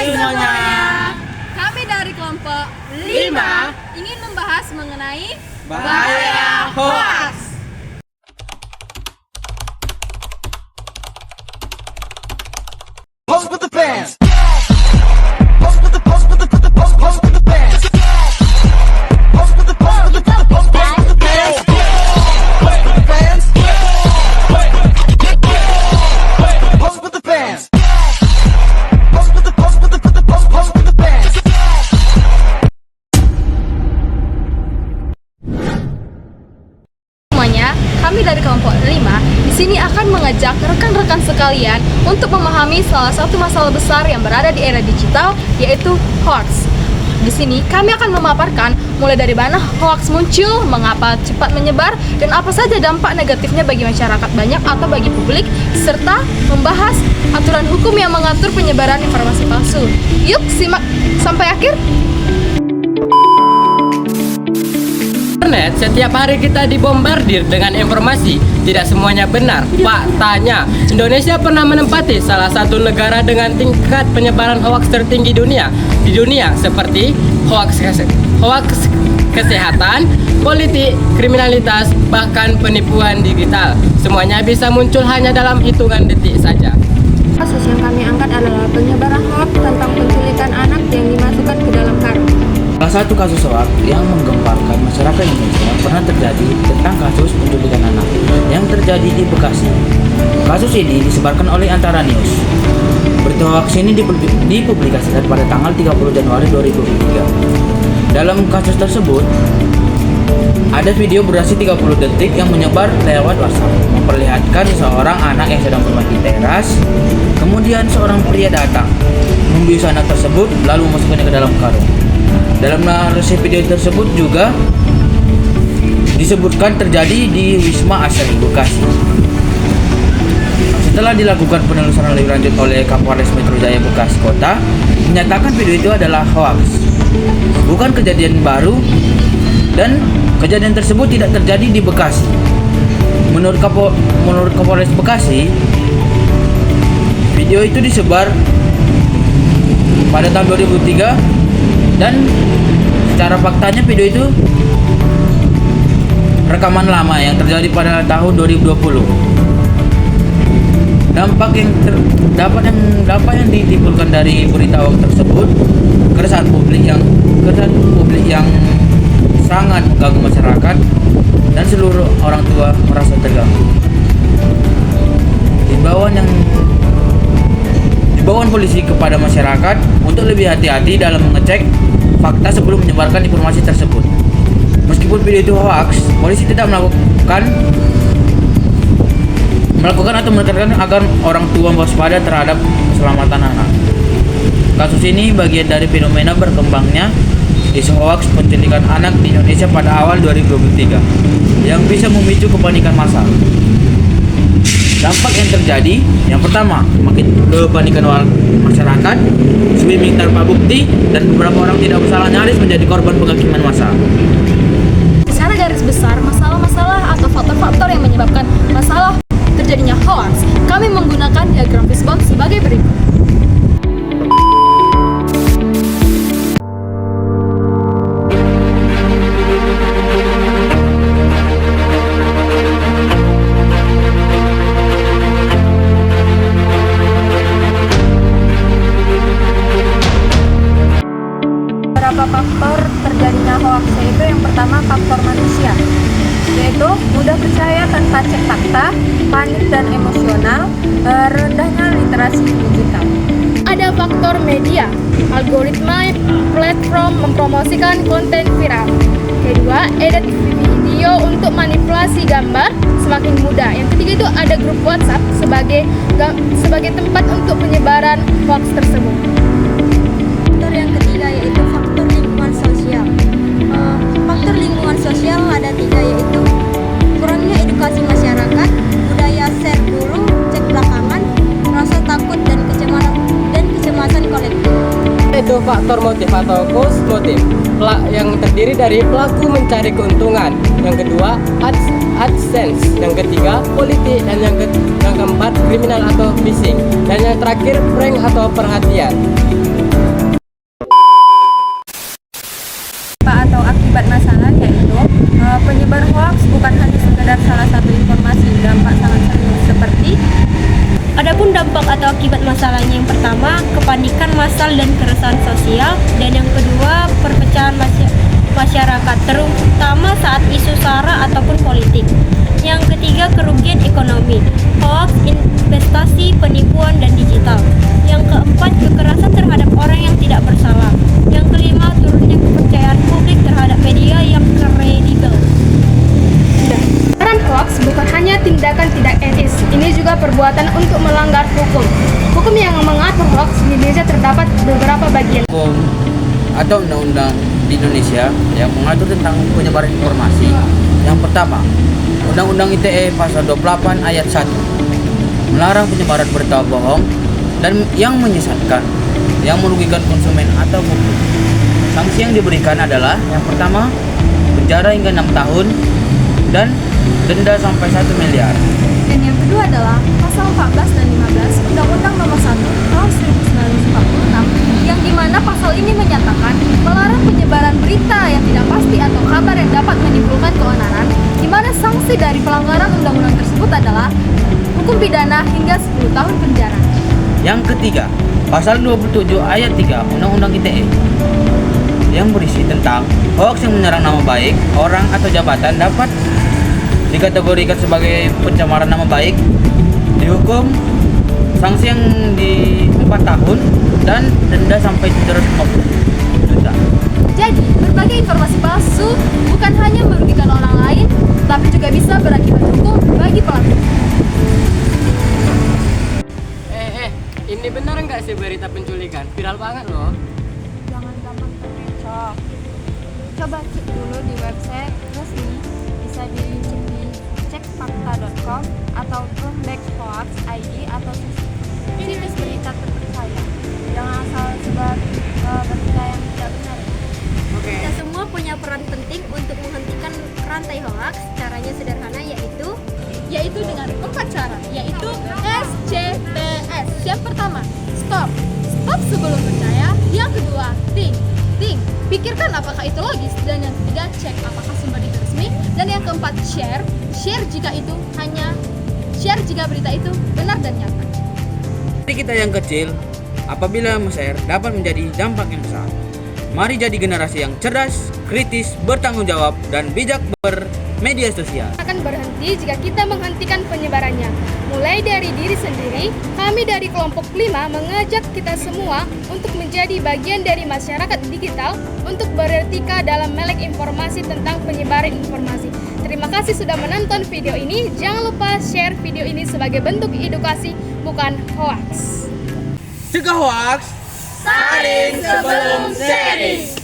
semuanya. Kami dari kelompok 5 ingin membahas mengenai Bahaya hoax. Pose with the fans. Pose with the pose with the pose with the pose pose with the fans. Pose with the pose with the pose pose pose with the fans. Pose with the fans. Pose with the fans. Pose with the pose with the pose pose with the fans. semuanya. Kami dari kelompok 5 di sini akan mengajak rekan-rekan sekalian untuk memahami salah satu masalah besar yang berada di era digital, yaitu hoax. Di sini kami akan memaparkan mulai dari mana hoax muncul, mengapa cepat menyebar, dan apa saja dampak negatifnya bagi masyarakat banyak atau bagi publik, serta membahas aturan hukum yang mengatur penyebaran informasi palsu. Yuk simak sampai akhir. Internet, setiap hari kita dibombardir dengan informasi. Tidak semuanya benar. Faktanya, Indonesia pernah menempati salah satu negara dengan tingkat penyebaran hoaks tertinggi di dunia seperti hoaks kesehatan, politik, kriminalitas, bahkan penipuan digital. Semuanya bisa muncul hanya dalam hitungan detik saja. Kasus yang kami angkat adalah penyebaran hoax tentang penculikan anak yang dimasukkan ke dalam karung. Salah satu kasus hoax yang menggemparkan masyarakat Indonesia pernah terjadi tentang kasus penculikan anak yang terjadi di Bekasi. Kasus ini disebarkan oleh Antara News. Berita hoax ini dipublikasikan pada tanggal 30 Januari 2023. Dalam kasus tersebut, ada video berdurasi 30 detik yang menyebar lewat WhatsApp, memperlihatkan seorang anak yang sedang bermain di teras. Kemudian seorang pria datang, membius anak tersebut lalu memasukkannya ke dalam karung. Dalam narasi video tersebut juga disebutkan terjadi di Wisma Asri, Bekasi. Setelah dilakukan penelusuran lebih lanjut oleh Kapolres Metro Jaya Bekasi Kota, menyatakan video itu adalah hoax, bukan kejadian baru, dan kejadian tersebut tidak terjadi di Bekasi. Menurut Kapolres Bekasi, video itu disebar pada tahun 2003 dan secara faktanya video itu rekaman lama yang terjadi pada tahun 2020. Dampak yang ditimbulkan dari berita hoax tersebut, keresahan publik yang sangat mengganggu masyarakat dan seluruh orang tua merasa terganggu. Himbauan polisi kepada masyarakat untuk lebih hati-hati dalam mengecek fakta sebelum menyebarkan informasi tersebut. Meskipun video itu hoax, polisi tidak melakukan atau menekankan agar orang tua waspada terhadap keselamatan anak. Kasus ini bagian dari fenomena berkembangnya isu hoax penculikan anak di Indonesia pada awal 2023 yang bisa memicu kepanikan massal. Dampak yang terjadi, yang pertama, makin kepanikan masyarakat, swimming tanpa bukti, dan beberapa orang tidak bersalah nyaris menjadi korban penghakiman massal. Secara garis besar, masalah-masalah atau faktor-faktor yang menyebabkan masalah terjadinya hoax, kami menggunakan diagram fishbone sebagai berikut. Beberapa faktor terjadinya hoax, yaitu yang pertama faktor manusia, yaitu mudah percaya tanpa cek fakta, panik dan emosional, rendahnya literasi digital. Ada faktor media, algoritma platform mempromosikan konten viral. Kedua, edit video untuk manipulasi gambar semakin mudah. Yang ketiga itu ada grup WhatsApp sebagai tempat untuk penyebaran hoax tersebut. Faktor yang ketiga yaitu faktor lingkungan sosial. Faktor lingkungan sosial ada 3, yaitu kurangnya edukasi masyarakat, budaya share dulu, cek belakangan, rasa takut dan kecemasan kolektif. Itu faktor motif atau cause motif yang terdiri dari pelaku mencari keuntungan. Yang kedua, AdSense. Yang ketiga, politik. Dan yang keempat, kriminal atau phishing. Dan yang terakhir, prank atau perhatian. masalahnya. Yang pertama, kepanikan massal dan keresahan sosial, dan yang kedua, perpecahan masyarakat, terutama saat isu sara ataupun politik. Yang ketiga, kerugian ekonomi, hoax, investasi, penipuan, dan digital. Yang keempat, kekerasan terhadap orang yang tidak bersalah. Yang kelima, turunnya kepercayaan publik terhadap media yang kredibel. Penyebaran hoax bukan hanya tindakan tidak etis, ini juga perbuatan untuk melanggar hukum. Hukum yang mengatur hoax di Indonesia terdapat beberapa bagian. Hukum atau undang-undang di Indonesia yang mengatur tentang penyebaran informasi. Yang pertama, Undang-Undang ITE pasal 28 ayat 1 melarang penyebaran berita bohong dan yang menyesatkan, yang merugikan konsumen atau publik. Sanksi yang diberikan adalah yang pertama, penjara hingga 6 tahun dan denda sampai 1 miliar. Dan yang kedua adalah pasal 14 dan 15 Undang-Undang Nomor 1 Tahun 1946 yang dimana pasal ini menyatakan melarang penyebaran berita yang tidak pasti atau kabar yang dapat menimbulkan keonaran, di mana sanksi dari pelanggaran undang-undang tersebut adalah hukum pidana hingga 10 tahun penjara. Yang ketiga, pasal 27 ayat 3 Undang-Undang ITE yang berisi tentang hoax yang menyerang nama baik orang atau jabatan dapat dikategorikan sebagai pencemaran nama baik, dihukum sanksi yang di 4 tahun dan denda sampai 750 juta. Jadi, berbagai informasi palsu bukan hanya merugikan orang lain, tapi juga bisa berakibat hukum bagi pelaku. Ini benar nggak sih berita penculikan? Viral banget loh. Jangan gampang terkecoh. Coba cek dulu di website resmi, bisa dicek di cekfakta.com atau turn-back-hoax.id atau situs berita terpercaya. Jangan asal sebar berita yang tidak benar. Oke. Kita semua punya peran penting untuk menghentikan rantai hoax. Caranya sederhana, yaitu dengan 4 cara, yaitu SCTS. Yang pertama, stop sebelum percaya. Yang kedua, think, pikirkan apakah itu logis. Dan yang ketiga, cek apakah sumber itu resmi. Dan yang keempat, share jika berita itu benar dan nyata. Jadi kita yang kecil, apabila men-share dapat menjadi dampak yang besar. Mari jadi generasi yang cerdas, kritis, bertanggung jawab, dan bijak bermedia sosial. Akan berhenti jika kita menghentikan penyebarannya. Mulai dari diri sendiri, kami dari kelompok 5 mengajak kita semua untuk menjadi bagian dari masyarakat digital untuk beretika dalam melek informasi tentang penyebaran informasi. Terima kasih sudah menonton video ini. Jangan lupa share video ini sebagai bentuk edukasi, bukan hoax. Cegah hoax, Saring sebelum sharing.